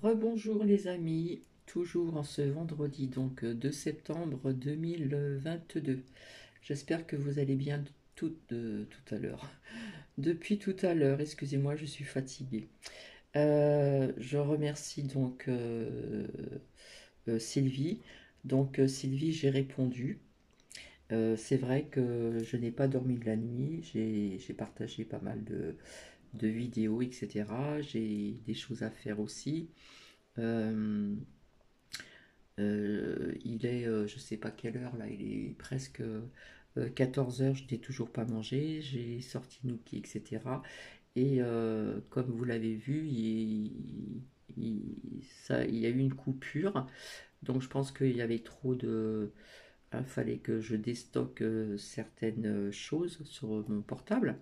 Rebonjour les amis, toujours en ce vendredi 2 septembre 2022. J'espère que vous allez bien tout à l'heure. Depuis tout à l'heure, excusez-moi, je suis fatiguée. Je remercie Sylvie. Sylvie, j'ai répondu. C'est vrai que je n'ai pas dormi de la nuit, j'ai partagé pas mal de vidéos, etc. J'ai des choses à faire aussi. Euh, il est, je sais pas quelle heure là, il est presque 14 heures, je n'ai toujours pas mangé, j'ai sorti Nookie, etc. Et comme vous l'avez vu, il y a eu une coupure, donc je pense qu'il y avait trop de... Il fallait que je déstocke certaines choses sur mon portable.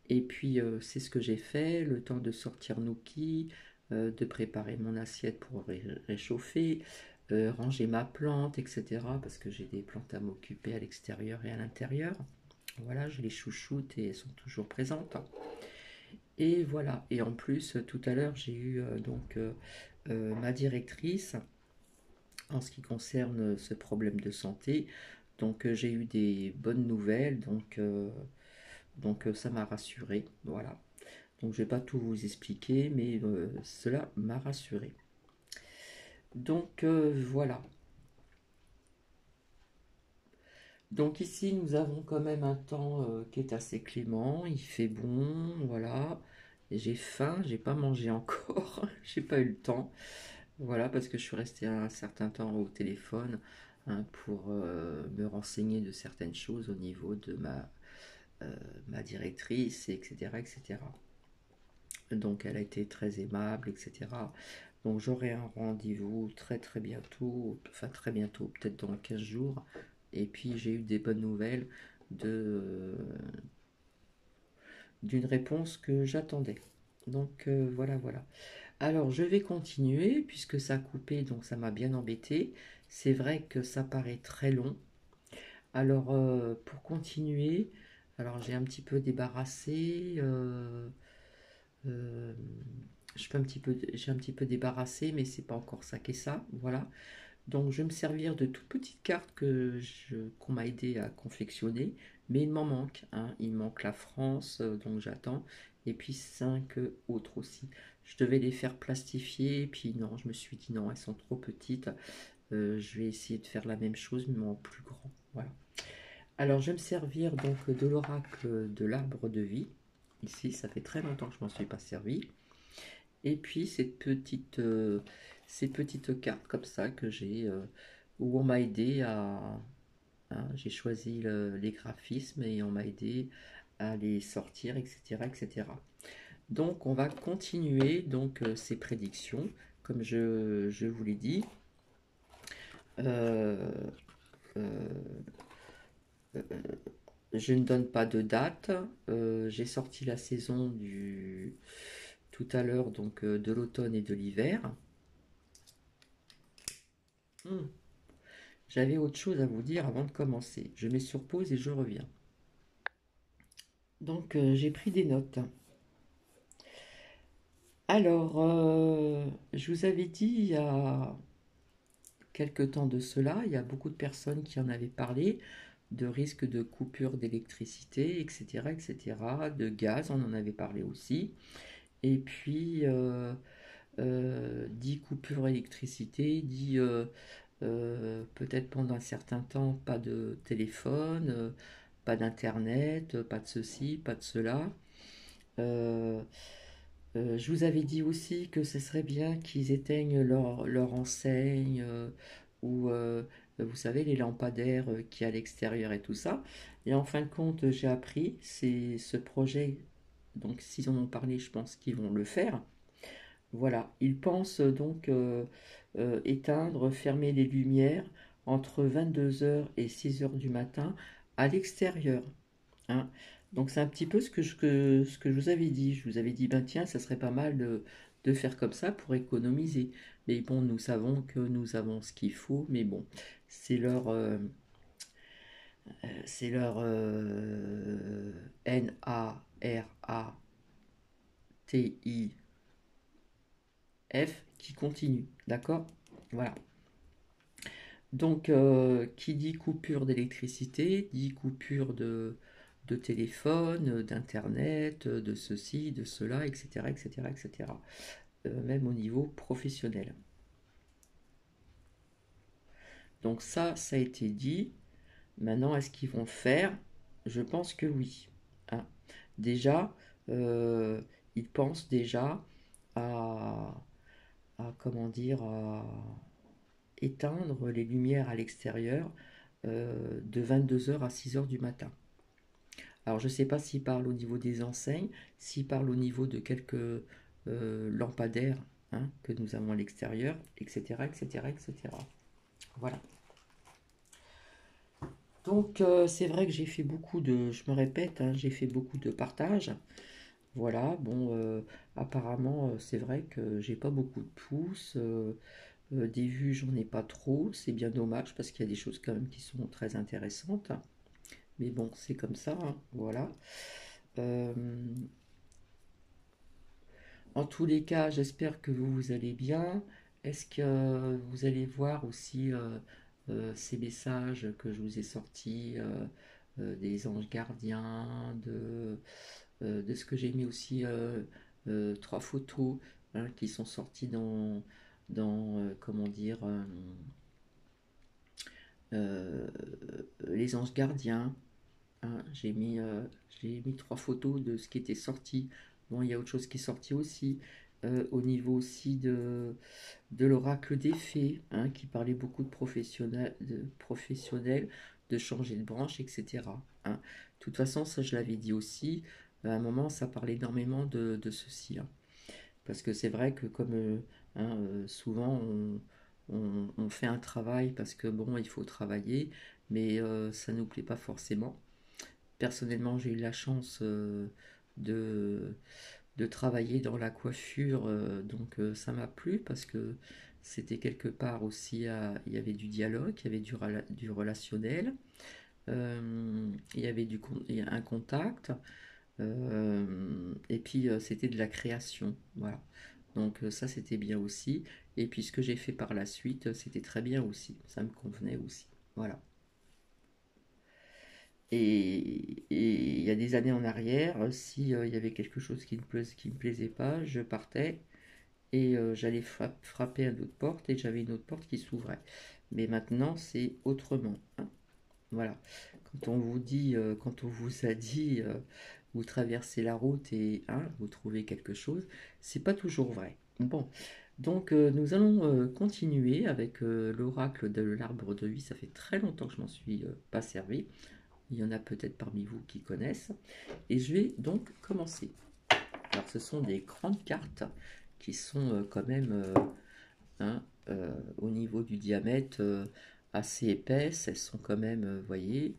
Et puis c'est ce que j'ai fait, le temps de sortir Nookie, de préparer mon assiette pour réchauffer, ranger ma plante, etc. Parce que j'ai des plantes à m'occuper à l'extérieur et à l'intérieur. Voilà, je les chouchoute et elles sont toujours présentes. Et voilà, et en plus, tout à l'heure, j'ai eu ma directrice en ce qui concerne ce problème de santé. J'ai eu des bonnes nouvelles, ça m'a rassuré. Voilà. Donc je ne vais pas tout vous expliquer, mais cela m'a rassuré. Voilà. Donc ici nous avons quand même un temps qui est assez clément, il fait bon, voilà. Et j'ai faim, j'ai pas mangé encore, j'ai pas eu le temps. Voilà, parce que je suis resté un certain temps au téléphone hein, pour me renseigner de certaines choses au niveau de ma directrice, etc., etc. Donc elle a été très aimable, etc. Donc j'aurai un rendez-vous très bientôt, enfin très bientôt, peut-être dans 15 jours. Et puis j'ai eu des bonnes nouvelles de d'une réponse que j'attendais. Voilà. Alors je vais continuer puisque ça a coupé, donc ça m'a bien embêté. C'est vrai que ça paraît très long. Alors pour continuer, alors débarrassé. Euh, j'ai un petit peu débarrassé, mais c'est pas encore ça qu'est ça. Voilà. Donc, je vais me servir de toutes petites cartes qu'on m'a aidé à confectionner, mais il m'en manque. Hein. Il manque la France, donc j'attends, et puis cinq autres aussi. Je devais les faire plastifier, puis non, je me suis dit non, elles sont trop petites. Je vais essayer de faire la même chose, mais en plus grand. Voilà. Alors, je vais me servir donc de l'oracle de l'arbre de vie. Ici, ça fait très longtemps que je m'en suis pas servi. Et puis ces petites cartes comme ça que j'ai, où on m'a aidé hein, j'ai choisi les graphismes et on m'a aidé à les sortir, etc., etc. Donc on va continuer ces prédictions, comme je vous l'ai dit. Euh, euh, je ne donne pas de date. J'ai sorti la saison du tout à l'heure de l'automne et de l'hiver. Hmm. J'avais autre chose à vous dire avant de commencer. Je mets sur pause et je reviens. J'ai pris des notes. Alors, je vous avais dit il y a quelque temps de cela, il y a beaucoup de personnes qui en avaient parlé, de risques de coupure d'électricité, etc., etc., de gaz, on en avait parlé aussi. Et puis, dit coupure d'électricité, dit peut-être pendant un certain temps pas de téléphone, pas d'internet, pas de ceci, pas de cela. Euh, je vous avais dit aussi que ce serait bien qu'ils éteignent leur enseigne ou vous savez les lampadaires qui à l'extérieur et tout ça. Et en fin de compte, j'ai appris, c'est ce projet, donc s'ils en ont parlé, je pense qu'ils vont le faire. Voilà, ils pensent éteindre, fermer les lumières entre 22 heures et 6 heures du matin à l'extérieur. Hein. Donc c'est un petit peu ce que je vous avais dit. Je vous avais dit, ben tiens, ça serait pas mal de faire comme ça pour économiser. Mais bon, nous savons que nous avons ce qu'il faut, mais bon, c'est leur NARATI F qui continue, d'accord? Voilà. Donc, qui dit coupure d'électricité, dit coupure de téléphone, d'internet, de ceci, de cela, etc., etc., etc. Même au niveau professionnel. Donc ça a été dit. Maintenant, est-ce qu'ils vont le faire? Je pense que oui. Hein. Déjà, euh, ils pensent déjà à, comment dire, à éteindre les lumières à l'extérieur de 22 h à 6 h du matin. Alors, je ne sais pas s'ils parlent au niveau des enseignes, s'ils parlent au niveau de quelques lampadaires, hein, que nous avons à l'extérieur, etc., etc., etc. Voilà. Donc, c'est vrai que j'ai fait beaucoup de, je me répète, hein, j'ai fait beaucoup de partages. Voilà, bon, apparemment, c'est vrai que j'ai pas beaucoup de pouces. Des vues, j'en ai pas trop. C'est bien dommage parce qu'il y a des choses quand même qui sont très intéressantes. Mais bon, c'est comme ça, hein, voilà. Euh, En tous les cas, j'espère que vous allez bien. Est-ce que vous allez voir aussi ces messages que je vous ai sortis des anges gardiens, de ce que j'ai mis aussi trois photos, hein, qui sont sorties dans comment dire, euh, les anges gardiens. Hein, j'ai mis trois photos de ce qui était sorti. Bon, il y a autre chose qui est sorti aussi. Au niveau aussi de l'oracle des fées, hein, qui parlait beaucoup professionnels, de changer de branche, etc. Hein. De toute façon, ça je l'avais dit aussi. À un moment, ça parlait énormément de ceci. Hein. Parce que c'est vrai que comme hein, souvent on fait un travail parce que bon, il faut travailler, mais ça ne nous plaît pas forcément. Personnellement, j'ai eu la chance de, de travailler dans la coiffure, donc ça m'a plu parce que c'était quelque part aussi, il y avait du dialogue, il y avait du relationnel, il y avait un contact, et puis c'était de la création, voilà. Donc ça c'était bien aussi, et puis ce que j'ai fait par la suite, c'était très bien aussi, ça me convenait aussi, voilà. Et il y a des années en arrière, si il y avait quelque chose qui me plaisait pas, je partais et j'allais frapper à d'autres portes et j'avais une autre porte qui s'ouvrait. Mais maintenant, c'est autrement. Hein. Voilà. Quand on vous a dit, vous traversez la route et hein, vous trouvez quelque chose, c'est pas toujours vrai. Bon, donc nous allons continuer avec l'oracle de l'arbre de vie. Ça fait très longtemps que je m'en suis pas servi. Il y en a peut-être parmi vous qui connaissent. Et je vais donc commencer. Alors ce sont des grandes cartes qui sont quand même hein, au niveau du diamètre assez épaisses. Elles sont quand même, vous voyez,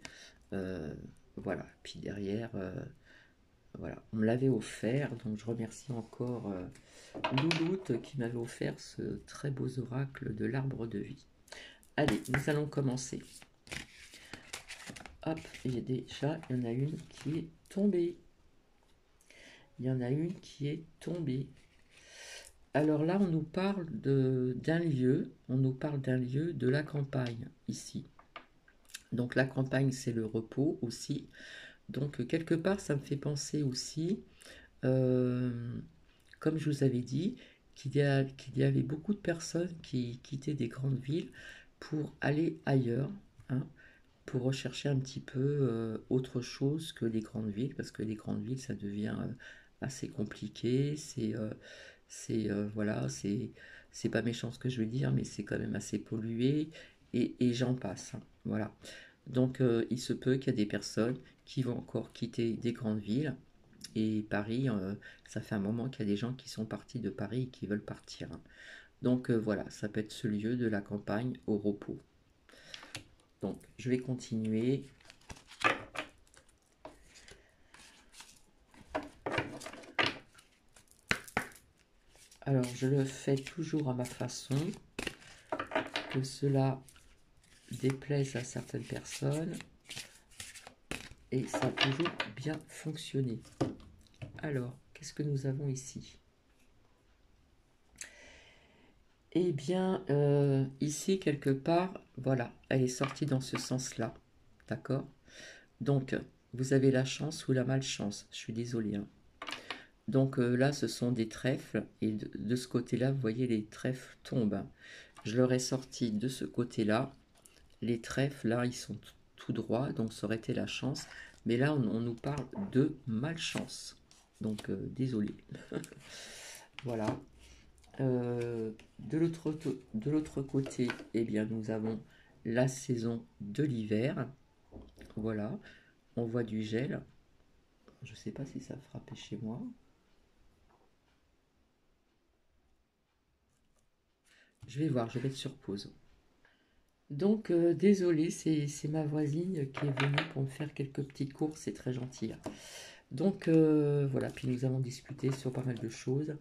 euh, voilà. Puis derrière, voilà, on me l'avait offert, donc je remercie encore Louloute qui m'avait offert ce très beau oracle de l'arbre de vie. Allez, nous allons commencer. Hop, et déjà, il y en a une qui est tombée. Il y en a une qui est tombée. Alors là, on nous parle d'un lieu, on nous parle d'un lieu de la campagne, ici. Donc la campagne, c'est le repos aussi. Donc quelque part, ça me fait penser aussi, euh, comme je vous avais dit, qu'il y avait beaucoup de personnes qui quittaient des grandes villes pour aller ailleurs, hein, pour rechercher un petit peu autre chose que les grandes villes, parce que les grandes villes, ça devient assez compliqué, voilà, c'est pas méchant ce que je veux dire, mais c'est quand même assez pollué, et j'en passe, hein, voilà. Donc il se peut qu'il y a des personnes qui vont encore quitter des grandes villes, et Paris, ça fait un moment qu'il y a des gens qui sont partis de Paris et qui veulent partir. Hein. Donc voilà, ça peut être ce lieu de la campagne au repos. Donc je vais continuer. Alors je le fais toujours à ma façon, que cela déplaise à certaines personnes, et ça a toujours bien fonctionné. Alors, qu'est-ce que nous avons ici? Eh bien, ici, quelque part, voilà, elle est sortie dans ce sens-là. D'accord? Donc, vous avez la chance ou la malchance. Je suis désolée, hein. Donc là, ce sont des trèfles. Et de ce côté-là, vous voyez, les trèfles tombent. Je leur ai sorti de ce côté-là. Les trèfles, là, ils sont tout droits. Donc, ça aurait été la chance. Mais là, on nous parle de malchance. Donc, désolé. Voilà. De l'autre côté, eh bien, nous avons la saison de l'hiver. Voilà, on voit du gel. Je ne sais pas si ça a frappé chez moi. Je vais voir, je vais être sur pause. Donc, désolé, c'est ma voisine qui est venue pour me faire quelques petites courses, c'est très gentil, hein. Donc, voilà, puis nous avons discuté sur pas mal de choses,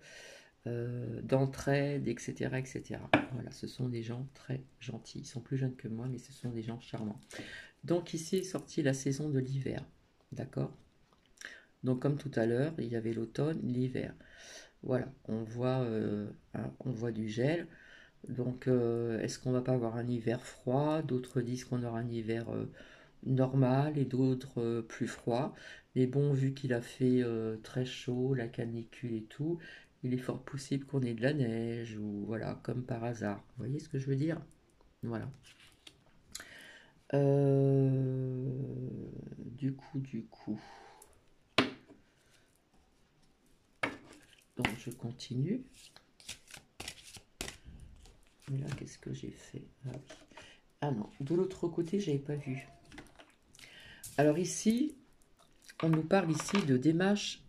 d'entraide, etc., etc. Voilà, ce sont des gens très gentils. Ils sont plus jeunes que moi, mais ce sont des gens charmants. Donc, ici est sortie la saison de l'hiver, d'accord? Donc, comme tout à l'heure, il y avait l'automne, l'hiver. Voilà, on voit du gel. Donc, est-ce qu'on va pas avoir un hiver froid? D'autres disent qu'on aura un hiver normal et d'autres plus froid. Mais bon, vu qu'il a fait très chaud, la canicule et tout, il est fort possible qu'on ait de la neige ou voilà, comme par hasard. Vous voyez ce que je veux dire? Voilà. Euh, du coup, donc je continue. Mais là, qu'est-ce que j'ai fait? Ah oui. Ah non, de l'autre côté, j'avais pas vu. Alors ici, on nous parle ici de démarche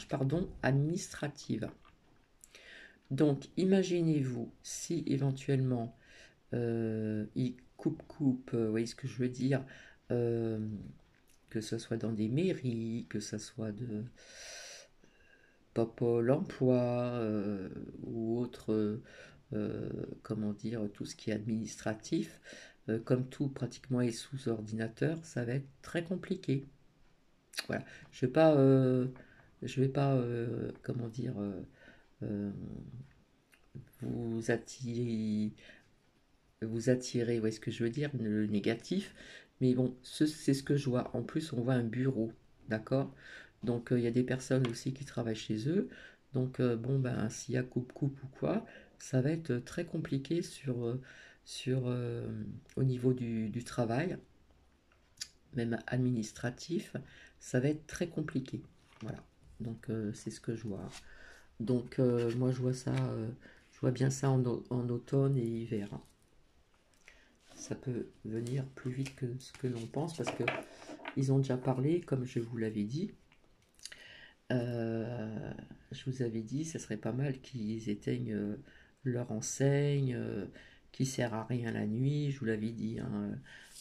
pardon, administrative. Donc, imaginez-vous si éventuellement il coupe, vous voyez ce que je veux dire, euh, que ce soit dans des mairies, que ce soit de Pôle emploi ou autre, comment dire, tout ce qui est administratif, comme tout pratiquement est sous ordinateur, ça va être très compliqué. Voilà. Je vais pas, comment dire, euh, vous attirer, vous voyez ce que je veux dire, le négatif. Mais bon, c'est ce que je vois. En plus, on voit un bureau, d'accord? Donc, il y a des personnes aussi qui travaillent chez eux. Donc, bon, ben, s'il y a coupe-coupe ou quoi, ça va être très compliqué au niveau du travail, même administratif, ça va être très compliqué. Voilà. Donc, c'est ce que je vois. Donc, moi, je vois bien ça en automne et hiver, hein. Ça peut venir plus vite que ce que l'on pense parce que ils ont déjà parlé, comme je vous l'avais dit. Euh, je vous avais dit, ça serait pas mal qu'ils éteignent leur enseigne, qui sert à rien la nuit. Je vous l'avais dit, hein,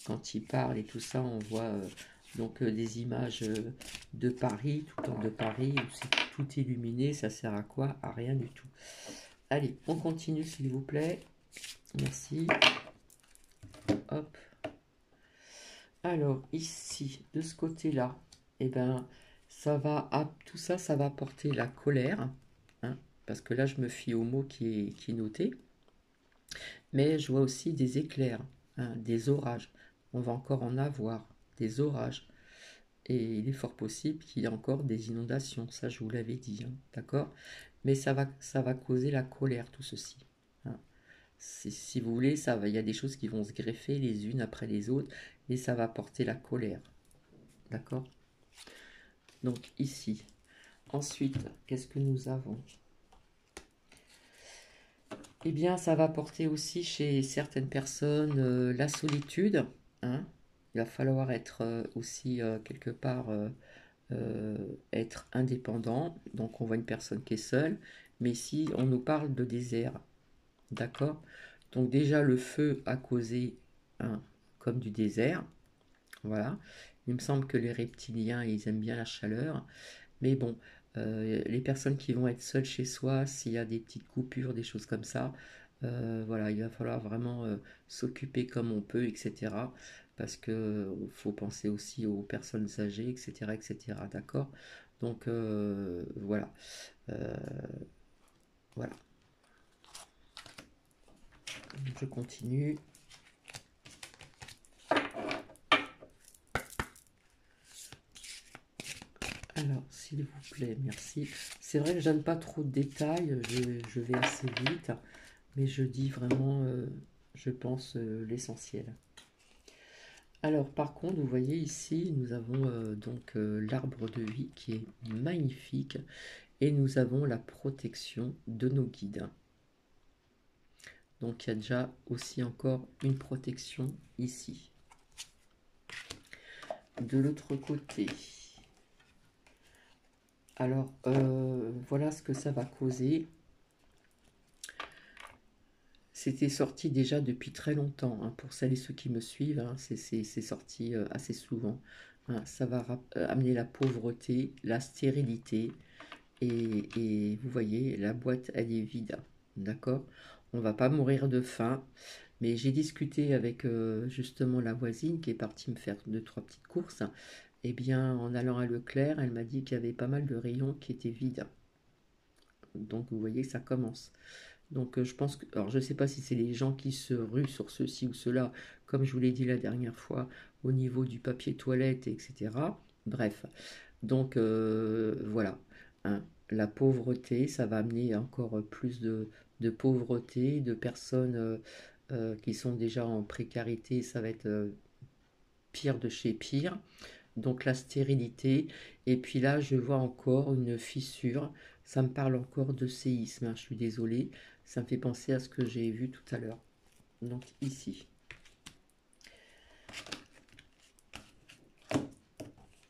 quand ils parlent et tout ça, on voit donc des images de Paris, tout le temps de Paris, où c'est tout illuminé. Ça sert à quoi? À rien du tout. Allez, on continue s'il vous plaît. Merci. Hop. Alors, ici, de ce côté-là, eh ben, tout ça, ça va porter la colère, hein, parce que là, je me fie au mot qui est noté, mais je vois aussi des éclairs, hein, des orages. On va encore en avoir, des orages. Et il est fort possible qu'il y ait encore des inondations, ça, je vous l'avais dit, hein, d'accord? Mais ça va causer la colère, tout ceci, hein. Si vous voulez, il y a des choses qui vont se greffer les unes après les autres, et ça va porter la colère. D'accord? Donc ici. Ensuite, qu'est-ce que nous avons? Eh bien, ça va porter aussi chez certaines personnes la solitude, hein. Il va falloir être aussi quelque part euh, être indépendant. Donc on voit une personne qui est seule, mais ici on nous parle de désert. D'accord? Donc déjà le feu a causé comme du désert. Voilà. Il me semble que les reptiliens, ils aiment bien la chaleur. Mais bon, les personnes qui vont être seules chez soi, s'il y a des petites coupures, des choses comme ça, voilà, il va falloir vraiment s'occuper comme on peut, etc. Parce que faut penser aussi aux personnes âgées, etc., etc. D'accord? Donc voilà. Euh, voilà. Je continue. Alors, s'il vous plaît, merci. C'est vrai que je donne pas trop de détails, je vais assez vite, mais je dis vraiment, je pense, l'essentiel. Alors, par contre, vous voyez ici, nous avons donc l'arbre de vie qui est magnifique et nous avons la protection de nos guides. Donc, il y a déjà aussi encore une protection ici. De l'autre côté, alors voilà ce que ça va causer. C'était sorti déjà depuis très longtemps, hein, pour celles et ceux qui me suivent, hein, c'est sorti assez souvent. Hein, ça va amener la pauvreté, la stérilité, et vous voyez, la boîte, elle est vide, d'accord? On va pas mourir de faim, mais j'ai discuté avec justement la voisine qui est partie me faire 2, 3 petites courses. Eh bien, en allant à Leclerc, elle m'a dit qu'il y avait pas mal de rayons qui étaient vides. Donc, vous voyez, ça commence. Donc je pense que, alors je ne sais pas si c'est les gens qui se ruent sur ceci ou cela, comme je vous l'ai dit la dernière fois, au niveau du papier toilette, etc. Bref, donc voilà, hein, la pauvreté, ça va amener encore plus de pauvreté, de personnes qui sont déjà en précarité, ça va être pire de chez pire. Donc la stérilité, et puis là je vois encore une fissure, ça me parle encore de séisme, hein, je suis désolée, ça me fait penser à ce que j'ai vu tout à l'heure. Donc ici.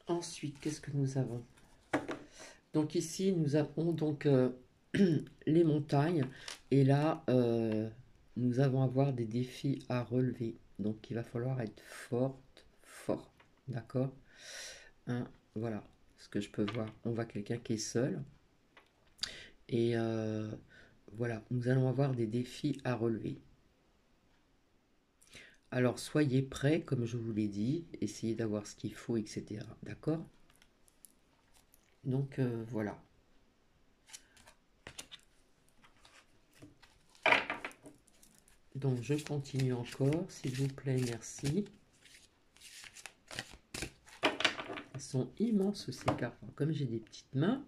Ensuite, qu'est-ce que nous avons? Donc ici, nous avons donc les montagnes, et là, nous allons avoir des défis à relever. Donc il va falloir être fort, d'accord? Hein, voilà, ce que je peux voir. On voit quelqu'un qui est seul. Et voilà, nous allons avoir des défis à relever. Alors soyez prêts, comme je vous l'ai dit, essayez d'avoir ce qu'il faut, etc. D'accord? Donc voilà. Donc je continue encore, s'il vous plaît, merci. Elles sont immenses ces cartes. Comme j'ai des petites mains.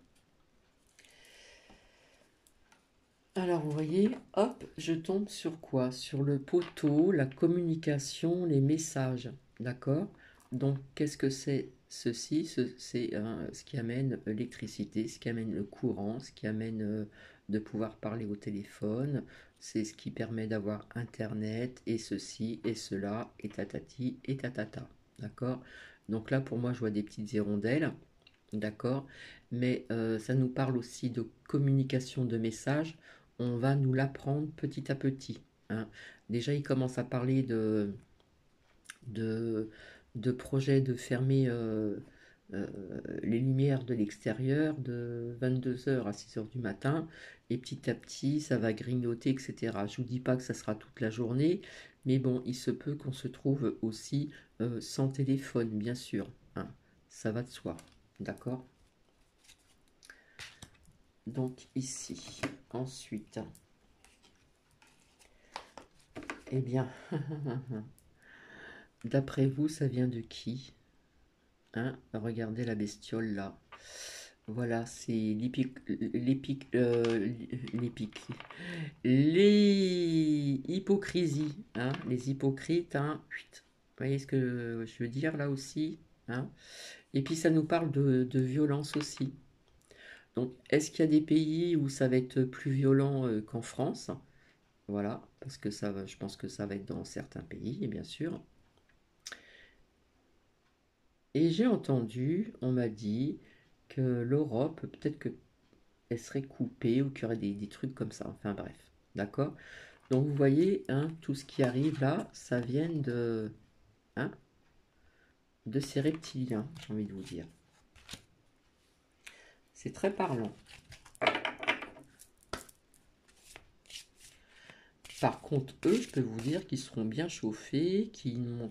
Alors vous voyez, hop, je tombe sur quoi? Sur le poteau, la communication, les messages. D'accord? Donc qu'est-ce que c'est ceci? C'est ce qui amène l'électricité, ce qui amène le courant, ce qui amène de pouvoir parler au téléphone. C'est ce qui permet d'avoir Internet et ceci et cela et tatati et tatata. D'accord? Donc là pour moi je vois des petites hirondelles. D'accord? Mais ça nous parle aussi de communication de messages. On va nous l'apprendre petit à petit. Hein. Déjà, il commence à parler de, de projets de fermer euh, les lumières de l'extérieur de 22 h à 6 h du matin. Et petit à petit, ça va grignoter, etc. Je ne vous dis pas que ça sera toute la journée, mais bon, il se peut qu'on se trouve aussi sans téléphone, bien sûr. Hein. Ça va de soi. D'accord? Donc ici, ensuite, eh bien, d'après vous, ça vient de qui? Hein? Regardez la bestiole là. Voilà, c'est les hypocrisies, hein? Les hypocrites, hein? Vous voyez ce que je veux dire là aussi, hein? Et puis ça nous parle de violence aussi. Donc, est-ce qu'il y a des pays où ça va être plus violent qu'en France? Voilà, parce que ça va, je pense que ça va être dans certains pays, bien sûr. Et j'ai entendu, on m'a dit que l'Europe, peut-être qu'elle serait coupée ou qu'il y aurait des trucs comme ça. Enfin bref, d'accord? Donc vous voyez, hein, tout ce qui arrive là, ça vient hein, de ces reptiliens, j'ai envie de vous dire. C'est très parlant. Par contre, eux, je peux vous dire qu'ils seront bien chauffés, qu'ils ne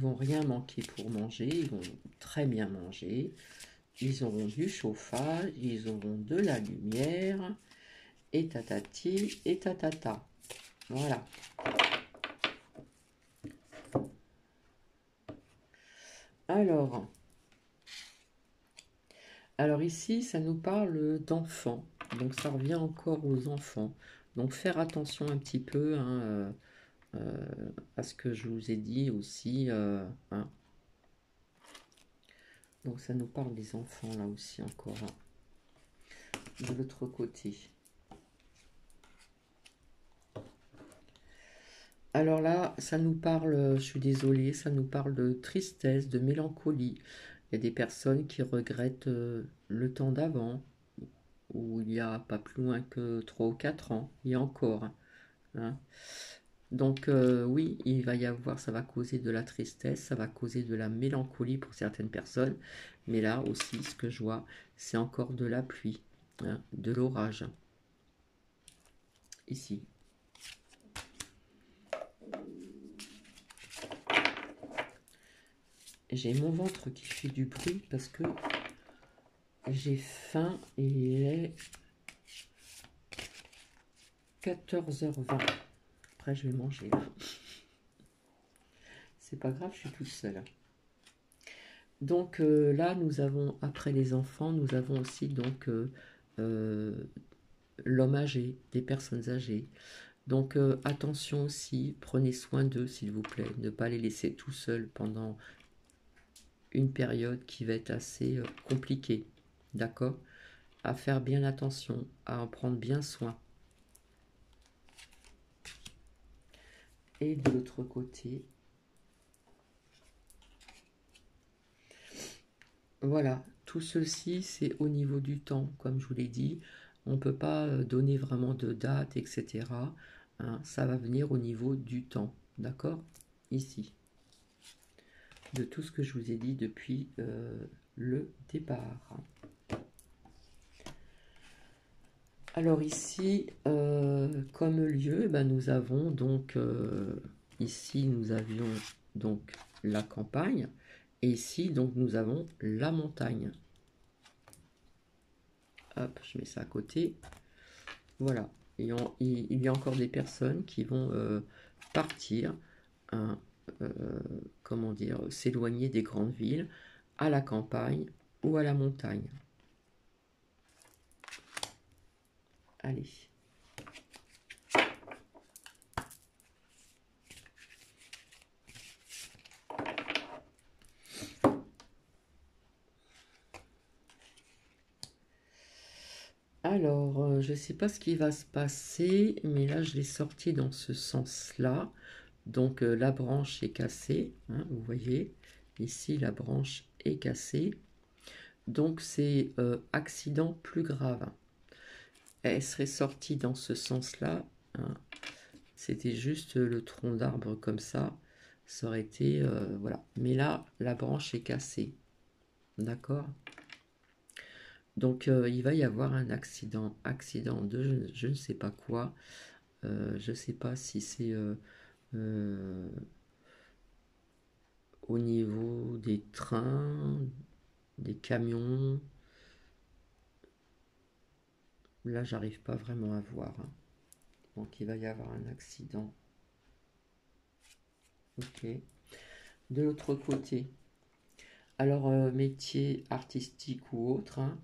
vont rien manquer pour manger, ils vont très bien manger, ils auront du chauffage, ils auront de la lumière, et tatati, et tatata. Voilà. Alors, alors ici, ça nous parle d'enfants. Donc ça revient encore aux enfants. Donc faire attention un petit peu hein, à ce que je vous ai dit aussi. Hein. Donc ça nous parle des enfants là aussi encore. Hein, de l'autre côté. Alors là, ça nous parle, je suis désolée, ça nous parle de tristesse, de mélancolie. Il y a des personnes qui regrettent le temps d'avant, où il y a pas plus loin que 3 ou 4 ans, et encore. Hein. Donc oui, il va y avoir, ça va causer de la tristesse, ça va causer de la mélancolie pour certaines personnes. Mais là aussi, ce que je vois, c'est encore de la pluie, hein, de l'orage. Ici. J'ai mon ventre qui fait du bruit parce que j'ai faim et il est 14h20. Après, je vais manger. C'est pas grave, je suis toute seule. Donc là, nous avons, après les enfants, nous avons aussi donc l'homme âgé, des personnes âgées. Donc attention aussi, prenez soin d'eux s'il vous plaît. Ne pas les laisser tout seuls pendant une période qui va être assez compliquée. D'accord? À faire bien attention, à en prendre bien soin. Et de l'autre côté, voilà, tout ceci c'est au niveau du temps, comme je vous l'ai dit. On ne peut pas donner vraiment de date, etc. Hein, ça va venir au niveau du temps, d'accord? Ici, de tout ce que je vous ai dit depuis le départ. Alors ici, comme lieu, ben, nous avons donc, ici nous avions donc la campagne, et ici donc nous avons la montagne. Hop, je mets ça à côté. Voilà, et il y a encore des personnes qui vont partir, hein, comment dire, s'éloigner des grandes villes, à la campagne ou à la montagne. Allez. Alors, je ne sais pas ce qui va se passer, mais là, je l'ai sorti dans ce sens-là. Donc, la branche est cassée, hein, vous voyez. Ici, la branche est cassée. Donc, c'est accident plus grave. Elle serait sortie dans ce sens-là. Hein. C'était juste le tronc d'arbre comme ça. Ça aurait été... voilà. Mais là, la branche est cassée. D'accord? Donc, il va y avoir un accident de je ne sais pas quoi. Je ne sais pas si c'est au niveau des trains, des camions. Là, j'arrive pas vraiment à voir. Hein. Donc, il va y avoir un accident. Ok. De l'autre côté, alors métier artistique ou autre. Hein.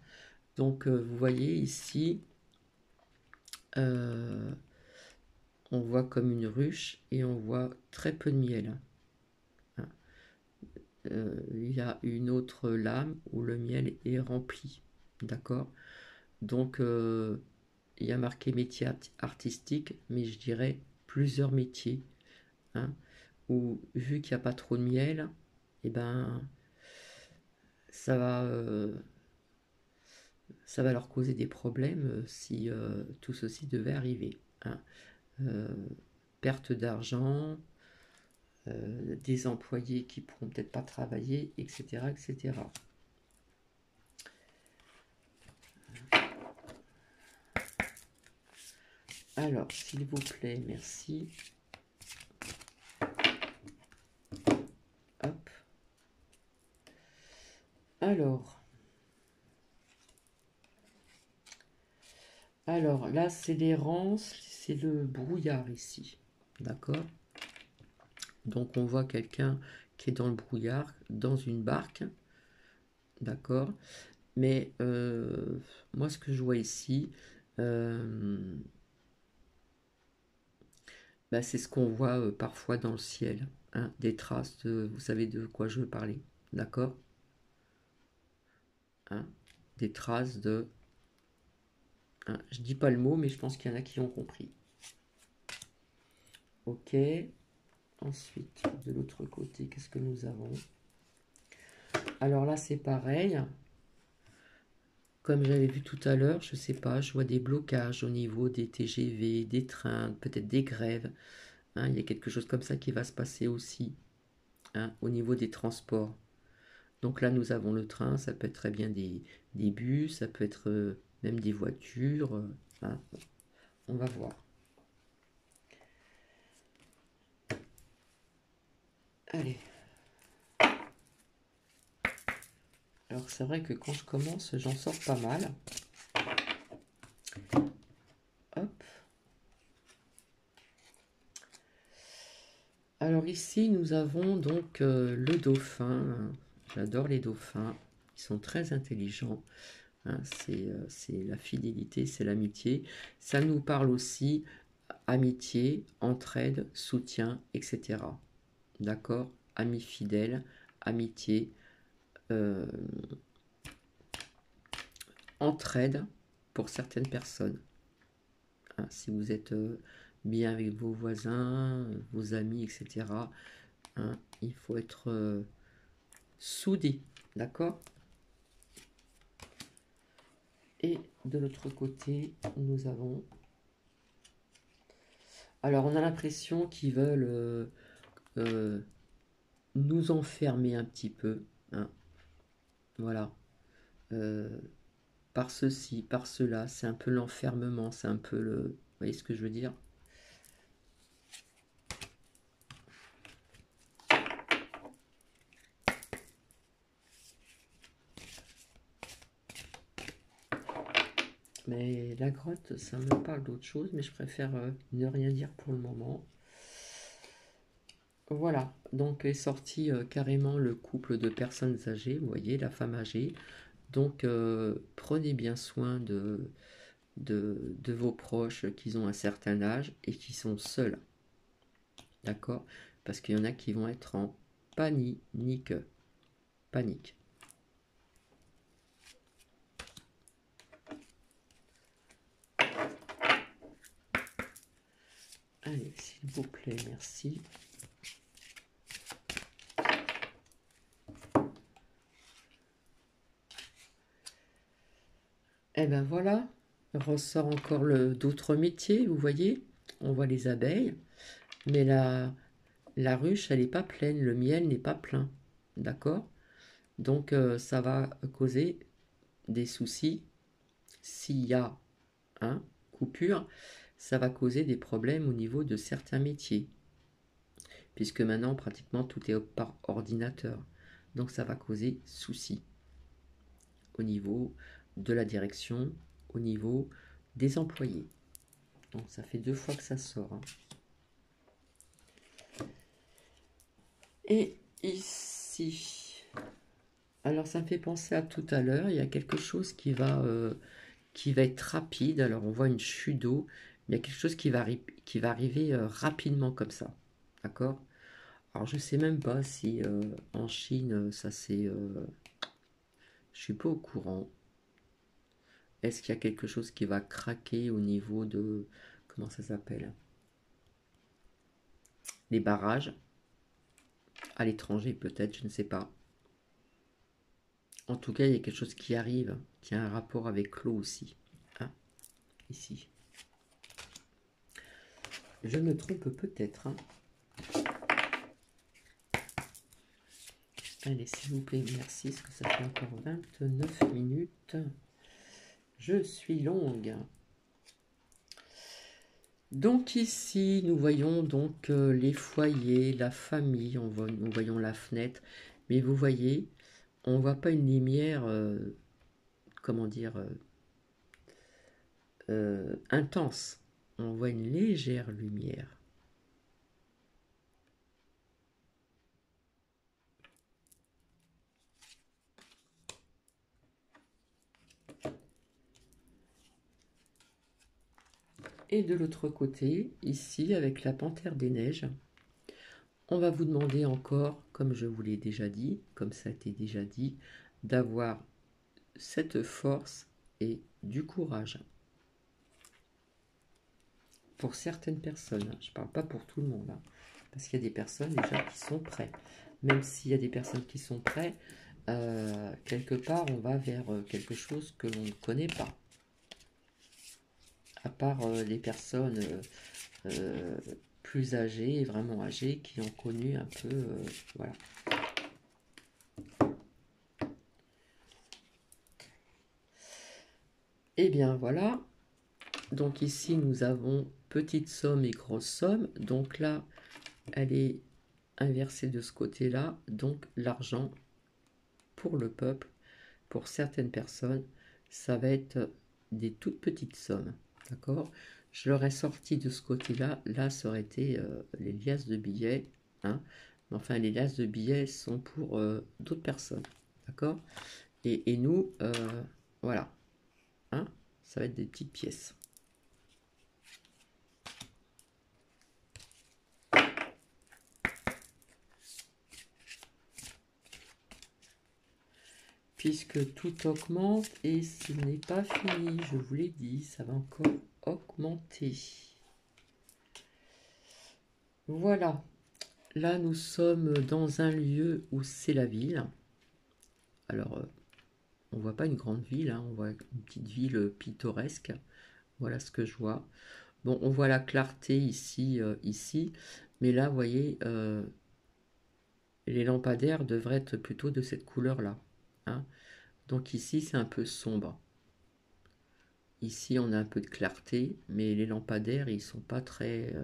Donc, vous voyez ici, on voit comme une ruche et on voit très peu de miel. Hein. Il y a une autre lame où le miel est rempli. D'accord? Donc, il y a marqué métier artistique, mais je dirais plusieurs métiers. Hein, où, vu qu'il n'y a pas trop de miel, et ben, ça va, ça va leur causer des problèmes si tout ceci devait arriver. Hein. Euh, perte d'argent, des employés qui pourront peut-être pas travailler, etc., etc. Alors, s'il vous plaît, merci. Hop. Alors, Alors là, c'est l'errance, c'est le brouillard ici. D'accord? Donc on voit quelqu'un qui est dans le brouillard, dans une barque. D'accord? Mais moi, ce que je vois ici, euh, bah, c'est ce qu'on voit parfois dans le ciel. Hein, des traces de... Vous savez de quoi je veux parler. D'accord? Hein, des traces de... Hein, je dis pas le mot, mais je pense qu'il y en a qui ont compris. Ok. Ensuite, de l'autre côté, qu'est-ce que nous avons? Alors là, c'est pareil. Comme j'avais vu tout à l'heure, je sais pas, je vois des blocages au niveau des TGV, des trains, peut-être des grèves. Hein, il y a quelque chose comme ça qui va se passer aussi, hein, au niveau des transports. Donc là, nous avons le train, ça peut être très bien des bus, ça peut être même des voitures. Hein, on va voir. Allez. Alors c'est vrai que quand je commence, j'en sors pas mal. Hop. Alors ici, nous avons donc le dauphin. J'adore les dauphins. Ils sont très intelligents. Hein, c'est la fidélité, c'est l'amitié. Ça nous parle aussi amitié, entraide, soutien, etc. D'accord? Amis fidèles, amitié, euh, entraide pour certaines personnes. Hein, si vous êtes bien avec vos voisins, vos amis, etc., hein, il faut être soudé. D'accord? Et de l'autre côté, nous avons... Alors, on a l'impression qu'ils veulent euh, nous enfermer un petit peu. Hein, voilà. Euh, par ceci, par cela. C'est un peu l'enfermement. C'est un peu le... Vous voyez ce que je veux dire? Mais la grotte, ça me parle d'autre chose, mais je préfère ne rien dire pour le moment. Voilà, donc est sorti carrément le couple de personnes âgées, vous voyez, la femme âgée. Donc prenez bien soin de vos proches qui ont un certain âge et qui sont seuls. D'accord? Parce qu'il y en a qui vont être en panique. Panique. Allez, s'il vous plaît, merci. Et ben voilà, ressort encore d'autres métiers, vous voyez. On voit les abeilles, mais la ruche, elle n'est pas pleine, le miel n'est pas plein. D'accord? Donc ça va causer des soucis s'il y a un coupure, ça va causer des problèmes au niveau de certains métiers, puisque maintenant pratiquement tout est par ordinateur. Donc ça va causer soucis au niveau de la direction, au niveau des employés. Donc ça fait 2 fois que ça sort. Hein. Et ici, alors ça me fait penser à tout à l'heure, il y a quelque chose qui va être rapide. Alors on voit une chute d'eau, mais il y a quelque chose qui va arriver rapidement comme ça. D'accord? Alors je sais même pas si en Chine ça c'est... je suis pas au courant. Est-ce qu'il y a quelque chose qui va craquer au niveau de... Comment ça s'appelle? Les barrages. À l'étranger peut-être, je ne sais pas. En tout cas, il y a quelque chose qui arrive, qui a un rapport avec l'eau aussi. Hein, ici. Je me trompe peut-être. Hein. Allez, s'il vous plaît, merci, parce que ça fait encore 29 minutes. Je suis longue. Donc ici, nous voyons donc les foyers, la famille, nous voyons la fenêtre. Mais vous voyez, on ne voit pas une lumière, comment dire, intense. On voit une légère lumière. Et de l'autre côté, ici, avec la panthère des neiges, on va vous demander encore, comme je vous l'ai déjà dit, comme ça a été déjà dit, d'avoir cette force et du courage. Pour certaines personnes, je ne parle pas pour tout le monde, hein, parce qu'il y a des personnes déjà qui sont prêts. Même s'il y a des personnes qui sont prêtes, quelque part on va vers quelque chose que l'on ne connaît pas. À part les personnes plus âgées, vraiment âgées, qui ont connu un peu, voilà. Et bien voilà, donc ici nous avons petite somme et grosse somme, donc là elle est inversée de ce côté-là, donc l'argent pour le peuple, pour certaines personnes, ça va être des toutes petites sommes, d'accord? Je l'aurais sorti de ce côté-là, là ça aurait été les liasses de billets, hein? Mais enfin les liasses de billets sont pour d'autres personnes, d'accord? Et nous, voilà, hein? Ça va être des petites pièces. Puisque tout augmente et ce n'est pas fini, je vous l'ai dit, ça va encore augmenter. Voilà, là nous sommes dans un lieu où c'est la ville. Alors, on voit pas une grande ville, hein, on voit une petite ville pittoresque. Voilà ce que je vois. Bon, on voit la clarté ici, ici, mais là, vous voyez, les lampadaires devraient être plutôt de cette couleur-là, hein. Donc ici, c'est un peu sombre. Ici, on a un peu de clarté, mais les lampadaires, ils sont pas très...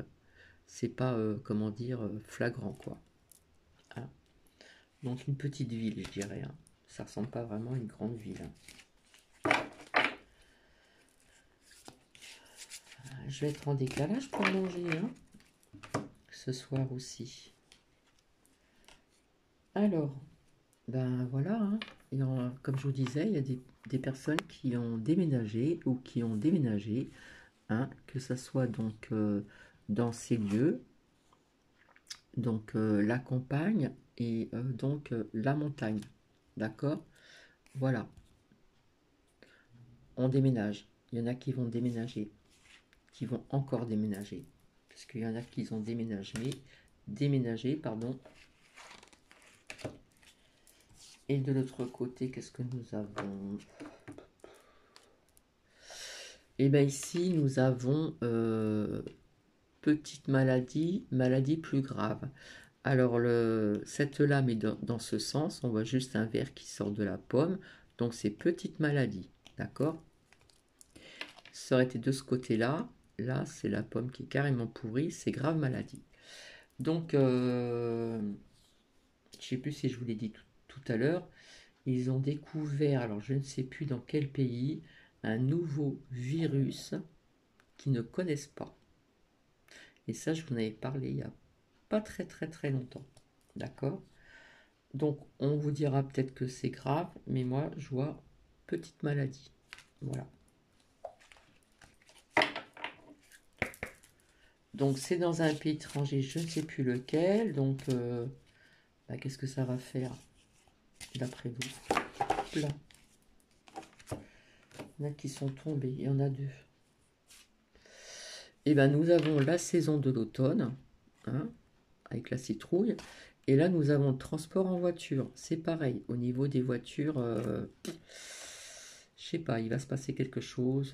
c'est pas, comment dire, flagrant, quoi. Hein. Donc une petite ville, je dirais. Hein. Ça ressemble pas vraiment à une grande ville. Hein. Je vais être en décalage pour manger, hein, ce soir aussi. Alors, ben voilà, hein. Comme je vous disais, il y a des personnes qui ont déménagé ou qui ont déménagé, hein, que ce soit donc dans ces lieux, donc la campagne et donc la montagne, d'accord? Voilà, on déménage. Il y en a qui vont déménager, qui vont encore déménager, parce qu'il y en a qui ont déménagé, pardon. Et de l'autre côté, qu'est-ce que nous avons? Et bien ici, nous avons petite maladie, maladie plus grave. Alors, cette lame est dans ce sens. On voit juste un verre qui sort de la pomme. Donc, c'est petite maladie. D'accord? Ça aurait été de ce côté-là. Là, c'est la pomme qui est carrément pourrie. C'est grave maladie. Donc, je ne sais plus si je vous l'ai dit tout à l'heure. Ils ont découvert, alors je ne sais plus dans quel pays, un nouveau virus qu'ils ne connaissent pas. Et ça, je vous en avais parlé il n'y a pas très longtemps. D'accord? Donc, on vous dira peut-être que c'est grave, mais moi, je vois petite maladie. Voilà. Donc, c'est dans un pays étranger, je ne sais plus lequel. Donc, bah, qu'est-ce que ça va faire, d'après vous? Là. Il y en a qui sont tombés, il y en a deux. Et bien, nous avons la saison de l'automne, hein, avec la citrouille. Et là, nous avons le transport en voiture. C'est pareil, au niveau des voitures, je sais pas, il va se passer quelque chose.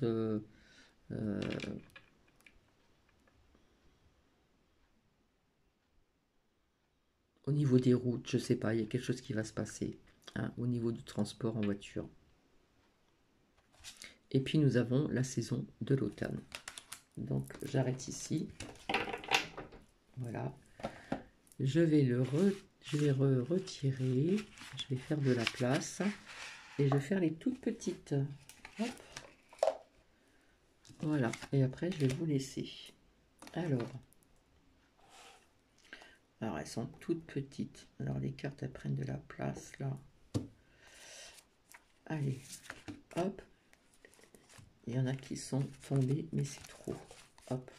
Au niveau des routes, je sais pas, il y a quelque chose qui va se passer, hein, au niveau du transport en voiture. Et puis, nous avons la saison de l'automne. Donc, j'arrête ici. Voilà. Je vais retirer. Je vais faire de la place. Et je vais faire les toutes petites. Hop. Voilà, et après je vais vous laisser. Alors elles sont toutes petites. Alors les cartes elles prennent de la place là. Allez, hop. Il y en a qui sont tombés, mais c'est trop. Hop.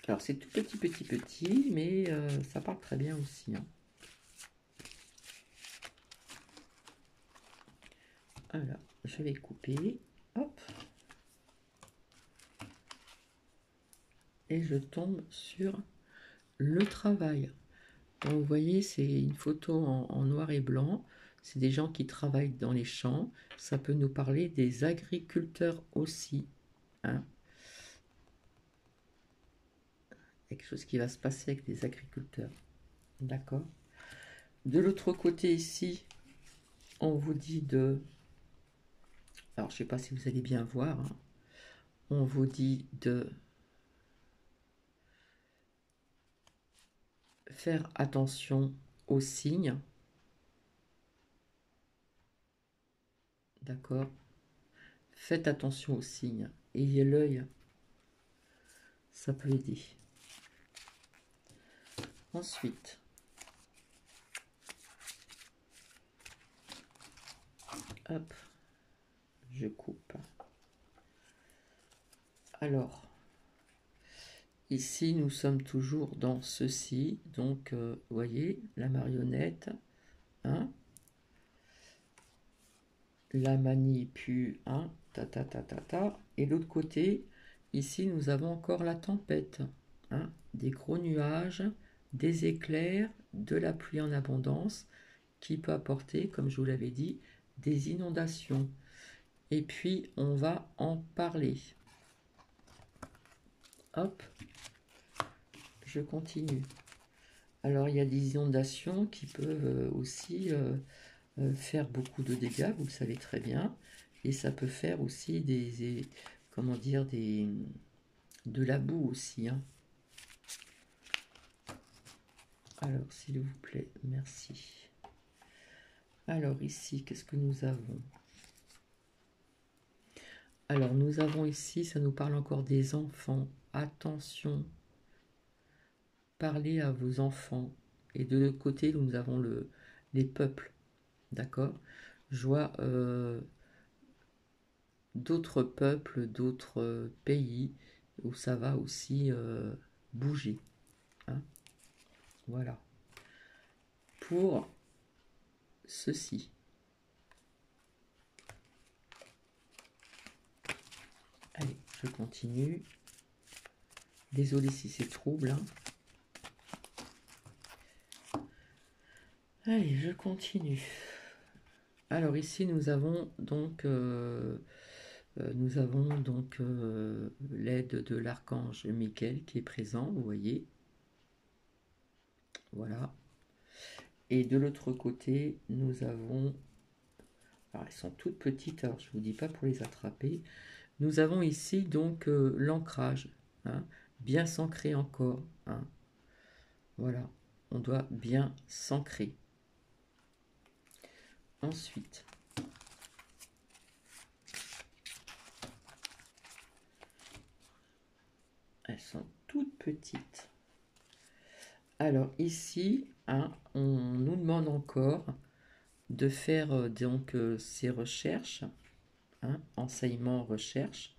Alors c'est tout petit, mais ça part très bien aussi. Hein. Alors, je vais couper. Hop. Et je tombe sur le travail. Donc, vous voyez, c'est une photo en noir et blanc. C'est des gens qui travaillent dans les champs. Ça peut nous parler des agriculteurs aussi. Hein. Il y a quelque chose qui va se passer avec les agriculteurs. D'accord. De l'autre côté ici, on vous dit de... Alors, je ne sais pas si vous allez bien voir. Hein. On vous dit de faire attention aux signes. D'accord. Faites attention aux signes. Ayez l'œil. Ça peut aider. Ensuite, hop, je coupe. Alors, ici, nous sommes toujours dans ceci. Donc, vous voyez, la marionnette. Hein, la manipule. Hein, ta, ta, ta, ta, ta. Et l'autre côté, ici, nous avons encore la tempête. Hein, des gros nuages, des éclairs, de la pluie en abondance qui peut apporter, comme je vous l'avais dit, des inondations. Et puis, on va en parler. Hop, je continue. Alors, il y a des inondations qui peuvent aussi faire beaucoup de dégâts, vous le savez très bien. Et ça peut faire aussi comment dire, de la boue aussi. Hein. Alors, s'il vous plaît, merci. Alors, ici, qu'est-ce que nous avons? Alors, nous avons ici, ça nous parle encore des enfants. Attention, parlez à vos enfants. Et de l'autre côté, nous avons les peuples. D'accord? Je vois d'autres peuples, d'autres pays où ça va aussi bouger. Hein? Voilà. Pour ceci. Allez, je continue. Désolée si c'est trouble. Hein. Allez, je continue. Alors ici, nous avons donc l'aide de l'archange Michael qui est présent, vous voyez. Voilà. Et de l'autre côté, nous avons... Alors, elles sont toutes petites, alors je ne vous dis pas pour les attraper. Nous avons ici donc l'ancrage, hein, bien s'ancrer encore. Hein. Voilà, on doit bien s'ancrer. Ensuite, elles sont toutes petites. Alors ici, hein, on nous demande encore de faire donc ces recherches, hein, enseignement, recherche,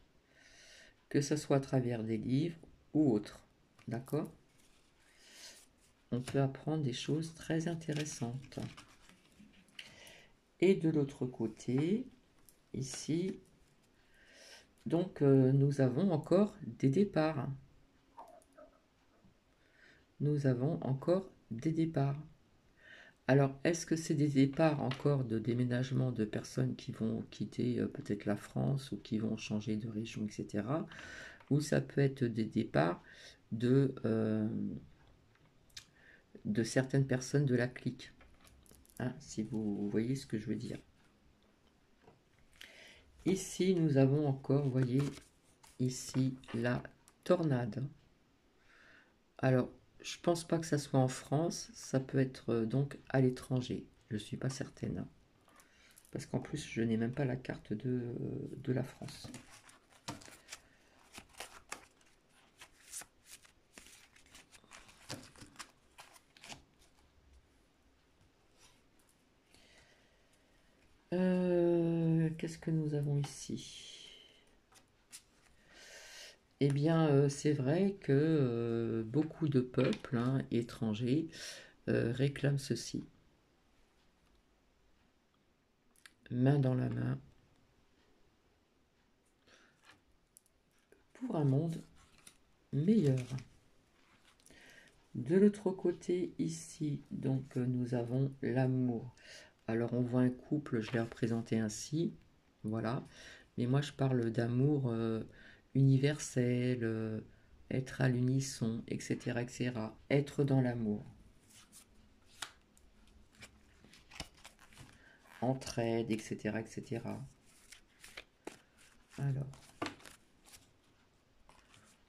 que ce soit à travers des livres ou autres. D'accord? On peut apprendre des choses très intéressantes. Et de l'autre côté, ici, donc nous avons encore des départs. Nous avons encore des départs. Alors, est-ce que c'est des départs encore de déménagement de personnes qui vont quitter peut-être la France ou qui vont changer de région, etc. Ou ça peut être des départs de certaines personnes de la clique. Hein, si vous voyez ce que je veux dire. Ici, nous avons encore, vous voyez, ici, la tornade. Alors, je pense pas que ça soit en France, ça peut être donc à l'étranger. Je ne suis pas certaine. Parce qu'en plus, je n'ai même pas la carte de la France. Qu'est-ce que nous avons ici? Eh bien, c'est vrai que beaucoup de peuples étrangers réclament ceci. Main dans la main pour un monde meilleur. De l'autre côté, ici, donc nous avons l'amour. Alors on voit un couple, je l'ai représenté ainsi, voilà. Mais moi je parle d'amour universel, être à l'unisson, etc., etc. Être dans l'amour. Entraide, etc., etc. Alors,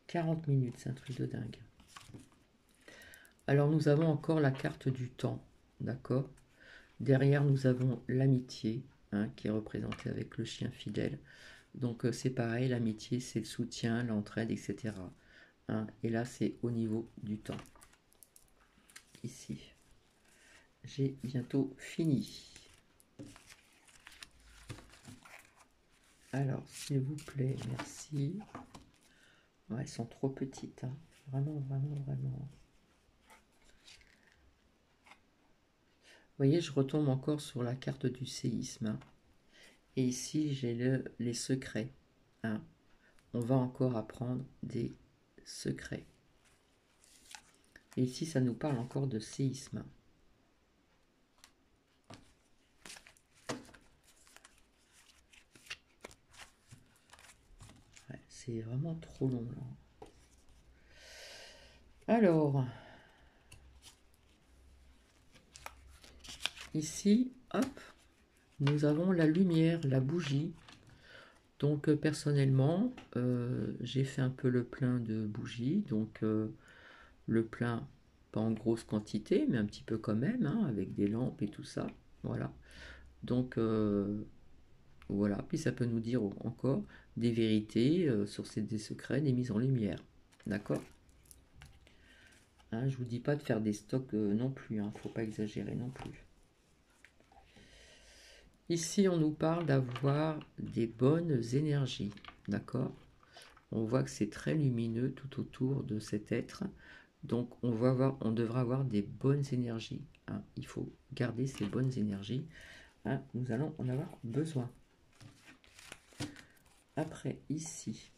40 minutes, c'est un truc de dingue. Alors nous avons encore la carte du temps, d'accord? Derrière nous avons l'amitié, qui est représentée avec le chien fidèle. Donc c'est pareil, l'amitié c'est le soutien, l'entraide, etc. Et là c'est au niveau du temps. Ici. J'ai bientôt fini. Alors, s'il vous plaît, merci. Ouais, elles sont trop petites. Vraiment, vraiment, vraiment. Vous voyez, je retombe encore sur la carte du séisme. Et ici, j'ai les secrets. On va encore apprendre des secrets. Et ici, ça nous parle encore de séisme. Ouais, c'est vraiment trop long, là. Alors, ici, hop, nous avons la lumière, la bougie. Donc personnellement, j'ai fait un peu le plein de bougies. Donc le plein, pas en grosse quantité, mais un petit peu quand même, avec des lampes et tout ça. Voilà. Donc voilà. Puis ça peut nous dire encore des vérités sur des secrets, des mises en lumière. D'accord? Je vous dis pas de faire des stocks non plus. Faut pas exagérer non plus. Ici, on nous parle d'avoir des bonnes énergies, d'accord? On voit que c'est très lumineux tout autour de cet être, donc on devra avoir des bonnes énergies. Il faut garder ces bonnes énergies. Nous allons en avoir besoin. Après, ici,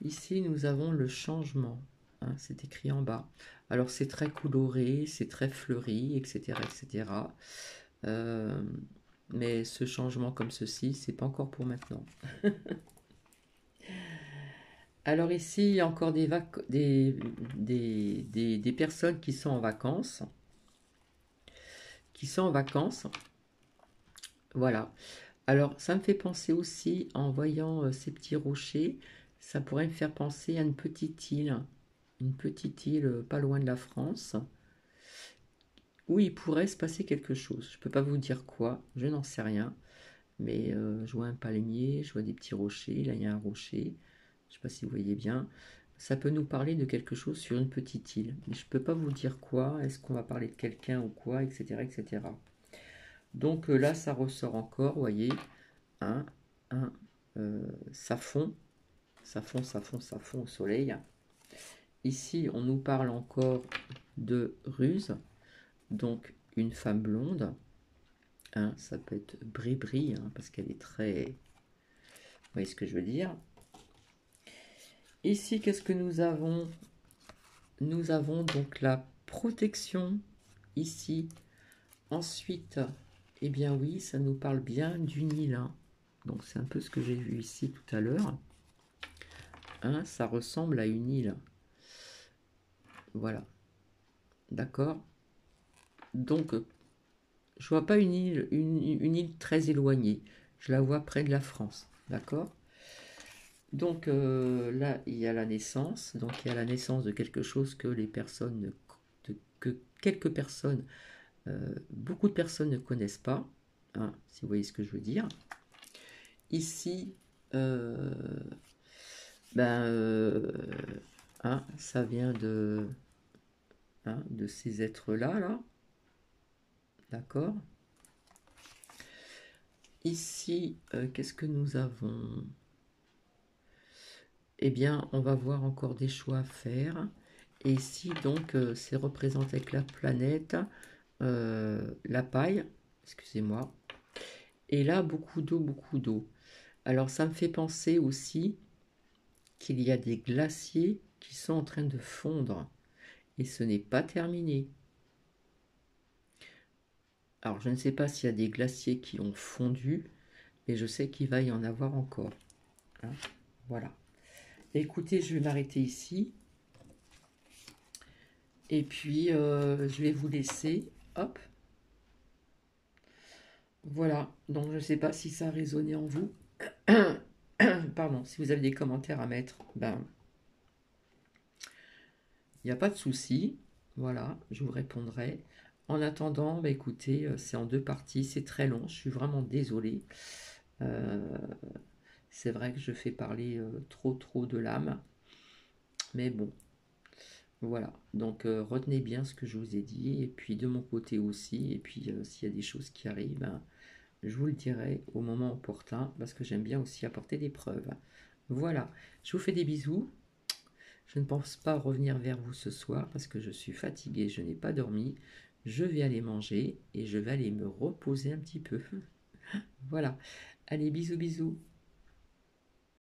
nous avons le changement. C'est écrit en bas. Alors, c'est très coloré, c'est très fleuri, etc., etc. Mais ce changement comme ceci, c'est pas encore pour maintenant. Alors ici, il y a encore des personnes qui sont en vacances. Voilà. Alors, ça me fait penser aussi, en voyant ces petits rochers, ça pourrait me faire penser à une petite île. Une petite île pas loin de la France, où il pourrait se passer quelque chose. Je ne peux pas vous dire quoi, je n'en sais rien. Mais je vois un palmier, je vois des petits rochers, là il y a un rocher, je ne sais pas si vous voyez bien. Ça peut nous parler de quelque chose sur une petite île. Mais je ne peux pas vous dire quoi, est-ce qu'on va parler de quelqu'un ou quoi, etc. etc. Donc là ça ressort encore, vous voyez, ça fond, ça fond, ça fond, ça fond au soleil. Ici on nous parle encore de ruse, donc une femme blonde. Ça peut être Bri-Bri, parce qu'elle est très... Vous voyez ce que je veux dire? Ici, qu'est-ce que nous avons? Nous avons donc la protection, ici. Ensuite, eh bien oui, ça nous parle bien d'une île. Donc c'est un peu ce que j'ai vu ici tout à l'heure. Ça ressemble à une île. Voilà. D'accord? Donc, je vois pas une île très éloignée. Je la vois près de la France. D'accord? Donc là, il y a la naissance. Donc il y a la naissance de quelque chose que que quelques personnes, beaucoup de personnes ne connaissent pas. hein, si vous voyez ce que je veux dire. Ici, ben, hein, ça vient de ces êtres-là, là. D'accord. Ici, qu'est-ce que nous avons? Eh bien, on va voir encore des choix à faire. Et ici, donc, c'est représenté avec la planète, la paille, excusez-moi. Et là, beaucoup d'eau, beaucoup d'eau. Alors, ça me fait penser aussi qu'il y a des glaciers qui sont en train de fondre. Et ce n'est pas terminé. Alors, je ne sais pas s'il y a des glaciers qui ont fondu, mais je sais qu'il va y en avoir encore. Hein, voilà. Écoutez, je vais m'arrêter ici. Et puis, je vais vous laisser. Hop. Voilà. Donc, je ne sais pas si ça a résonné en vous. Pardon. Si vous avez des commentaires à mettre, ben, il n'y a pas de souci. Voilà. Je vous répondrai. En attendant, bah, écoutez, c'est en 2 parties. C'est très long. Je suis vraiment désolée. C'est vrai que je fais parler trop de l'âme. Mais bon. Voilà, donc retenez bien ce que je vous ai dit, et puis de mon côté aussi, et puis s'il y a des choses qui arrivent, ben, je vous le dirai au moment opportun, parce que j'aime bien aussi apporter des preuves. Voilà, je vous fais des bisous. Je ne pense pas revenir vers vous ce soir, parce que je suis fatiguée, je n'ai pas dormi. Je vais aller manger, et je vais aller me reposer un petit peu. Voilà, allez, bisous bisous.